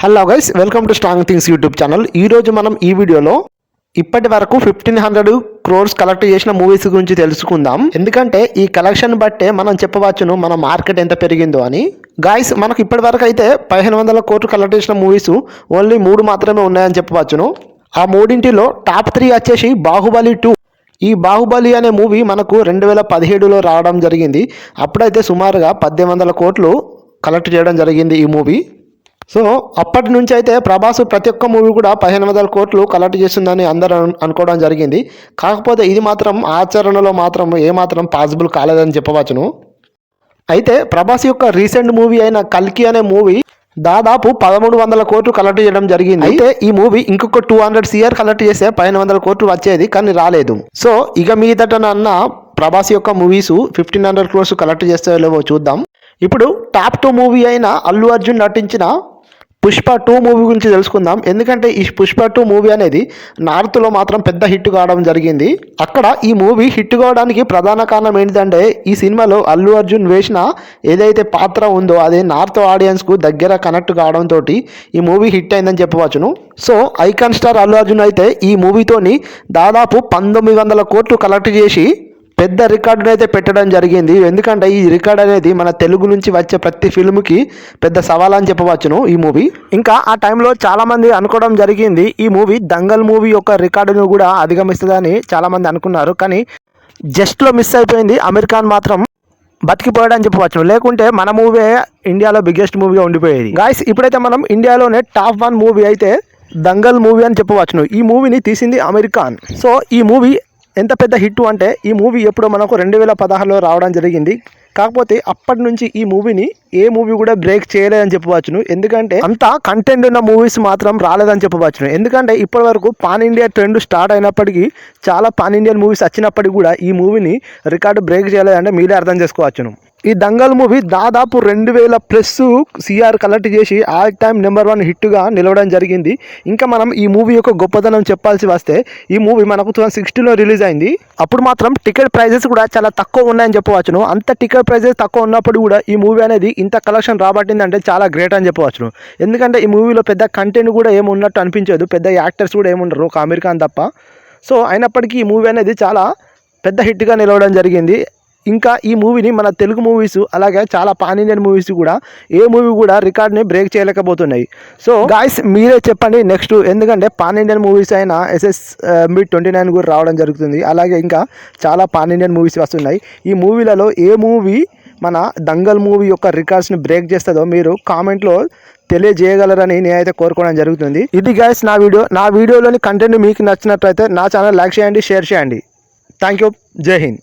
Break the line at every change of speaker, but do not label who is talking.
Hello guys, welcome to strong things YouTube channel. ఈరోజు మనం ఈ వీడియోలో ఇప్పటి వరకు 1500 crores కలెక్ట్ చేసిన మూవీస్ గురించి తెలుసుకుందాం. ఎందుకంటే ఈ కలెక్షన్ బట్టే మనం చెప్పవచ్చును మన మార్కెట్ ఎంత పెరిగిందో అని. గాయస్, మనకు ఇప్పటి వరకు అయితే 1500 కోట్లు కలెక్ట్ చేసిన మూవీస్ ఓన్లీ 3 మాత్రమే ఉన్నాయని చెప్పవచ్చును. ఆ మూడింటిలో టాప్ 3 వచ్చేసి బాహుబలి 2. ఈ బాహుబలి అనే మూవీ మనకు 2017లో రావడం జరిగింది. అప్పుడైతే సుమారుగా 1800 కోట్లు కలెక్ట్ చేయడం జరిగింది ఈ మూవీ. సో అప్పటి నుంచి అయితే ప్రభాస్ ప్రతి ఒక్క మూవీ కూడా 1500 కోట్లు కలెక్ట్ చేస్తుందని అందరూ అనుకోవడం జరిగింది. కాకపోతే ఇది మాత్రం ఆచరణలో మాత్రం ఏమాత్రం పాసిబుల్ కాలేదని చెప్పవచ్చును. అయితే ప్రభాస్ యొక్క రీసెంట్ మూవీ అయిన కల్కి అనే మూవీ దాదాపు 1300 కోట్లు కలెక్ట్ చేయడం జరిగింది. అయితే ఈ మూవీ ఇంకొక 200 CR కలెక్ట్ చేస్తే 1500 కోట్లు వచ్చేది, కానీ రాలేదు. సో ఇక మీదటనన్న ప్రభాస్ యొక్క మూవీస్ 1500 crores కలెక్ట్ చేస్తే లేవో చూద్దాం. ఇప్పుడు టాప్ 2 మూవీ అయిన అల్లు అర్జున్ నటించిన పుష్ప 2 మూవీ గురించి తెలుసుకుందాం. ఎందుకంటే ఈ పుష్ప 2 మూవీ అనేది నార్త్లో మాత్రం పెద్ద హిట్ కావడం జరిగింది. అక్కడ ఈ మూవీ హిట్ కావడానికి ప్రధాన కారణం ఏంటంటే ఈ సినిమాలో అల్లు అర్జున్ వేసిన ఏదైతే పాత్ర ఉందో అది నార్త్ ఆడియన్స్కు దగ్గర కనెక్ట్ కావడంతో ఈ మూవీ హిట్ అయిందని చెప్పవచ్చును. So icon star Allu Arjun అయితే ఈ మూవీతోని దాదాపు 1900 కోట్లు కలెక్ట్ చేసి పెద్ద రికార్డును అయితే పెట్టడం జరిగింది. ఎందుకంటే ఈ రికార్డ్ అనేది మన తెలుగు నుంచి వచ్చే ప్రతి ఫిల్మ్కి పెద్ద సవాల్ అని చెప్పవచ్చును ఈ మూవీ. ఇంకా ఆ టైంలో చాలామంది అనుకోవడం జరిగింది ఈ మూవీ దంగల్ మూవీ యొక్క రికార్డును కూడా అధిగమిస్తుందని చాలామంది అనుకున్నారు. కానీ జస్ట్లో మిస్ అయిపోయింది. అమీర్ ఖాన్ మాత్రం బతికిపోయాడని చెప్పవచ్చు. లేకుంటే మన మూవీ ఇండియాలో బిగ్గెస్ట్ మూవీగా ఉండిపోయేది. గాయస్, ఇప్పుడైతే మనం ఇండియాలోనే టాప్ 1 మూవీ అయితే దంగల్ మూవీ అని చెప్పవచ్చును. ఈ మూవీని తీసింది అమీర్ ఖాన్. సో ఈ మూవీ ఎంత పెద్ద హిట్ అంటే ఈ మూవీ ఎప్పుడో మనకు 2016లో రావడం జరిగింది. కాకపోతే అప్పటి నుంచి ఈ మూవీని ఏ మూవీ కూడా బ్రేక్ చేయలేదని చెప్పవచ్చును. ఎందుకంటే అంత కంటెంట్ ఉన్న మూవీస్ మాత్రం రాలేదని చెప్పవచ్చును. ఎందుకంటే ఇప్పటి వరకు పాన్ ఇండియా ట్రెండ్ స్టార్ట్ అయినప్పటికీ చాలా పాన్ ఇండియన్ మూవీస్ వచ్చినప్పటికీ కూడా ఈ మూవీని రికార్డు బ్రేక్ చేయలేదంటే మీరే అర్థం చేసుకోవచ్చును. ఈ దంగల్ మూవీ దాదాపు 2000+ CR కలెక్ట్ చేసి ఆల్ టైమ్ నెంబర్ 1 హిట్గా నిలవడం జరిగింది. ఇంకా మనం ఈ మూవీ యొక్క గొప్పతనం చెప్పాల్సి వస్తే ఈ మూవీ మనకు 2016లో రిలీజ్ అయింది. అప్పుడు మాత్రం టికెట్ ప్రైజెస్ కూడా చాలా తక్కువ ఉన్నాయని చెప్పవచ్చును. అంత టికెట్ ప్రైజెస్ తక్కువ ఉన్నప్పుడు కూడా ఈ మూవీ అనేది ఇంత కలెక్షన్ రాబట్టిందంటే చాలా గ్రేట్ అని చెప్పవచ్చును. ఎందుకంటే ఈ మూవీలో పెద్ద కంటెంట్ కూడా ఏమున్నట్టు అనిపించదు, పెద్ద యాక్టర్స్ కూడా ఏముండరు, ఒక అమీర్ ఖాన్ తప్ప. సో అయినప్పటికీ ఈ మూవీ అనేది చాలా పెద్ద హిట్గా నిలవడం జరిగింది. ఇంకా ఈ మూవీని మన తెలుగు మూవీస్ అలాగే చాలా పాన్ ఇండియన్ మూవీస్ కూడా ఏ మూవీ కూడా రికార్డ్ని బ్రేక్ చేయలేకపోతున్నాయి. సో గాయస్, మీరే చెప్పండి నెక్స్ట్. ఎందుకంటే పాన్ ఇండియన్ మూవీస్ అయిన SSB29 కూడా రావడం జరుగుతుంది. అలాగే ఇంకా చాలా పాన్ ఇండియన్ మూవీస్ వస్తున్నాయి. ఈ మూవీలలో ఏ మూవీ మన దంగల్ మూవీ యొక్క రికార్డ్స్ని బ్రేక్ చేస్తుందో మీరు కామెంట్లో తెలియజేయగలరని నేనైతే కోరుకోవడం జరుగుతుంది. ఇది గాయస్ నా వీడియోలోని కంటెంట్ మీకు నచ్చినట్లయితే నా ఛానల్ లైక్ చేయండి, షేర్ చేయండి. Thank you. జై హింద్.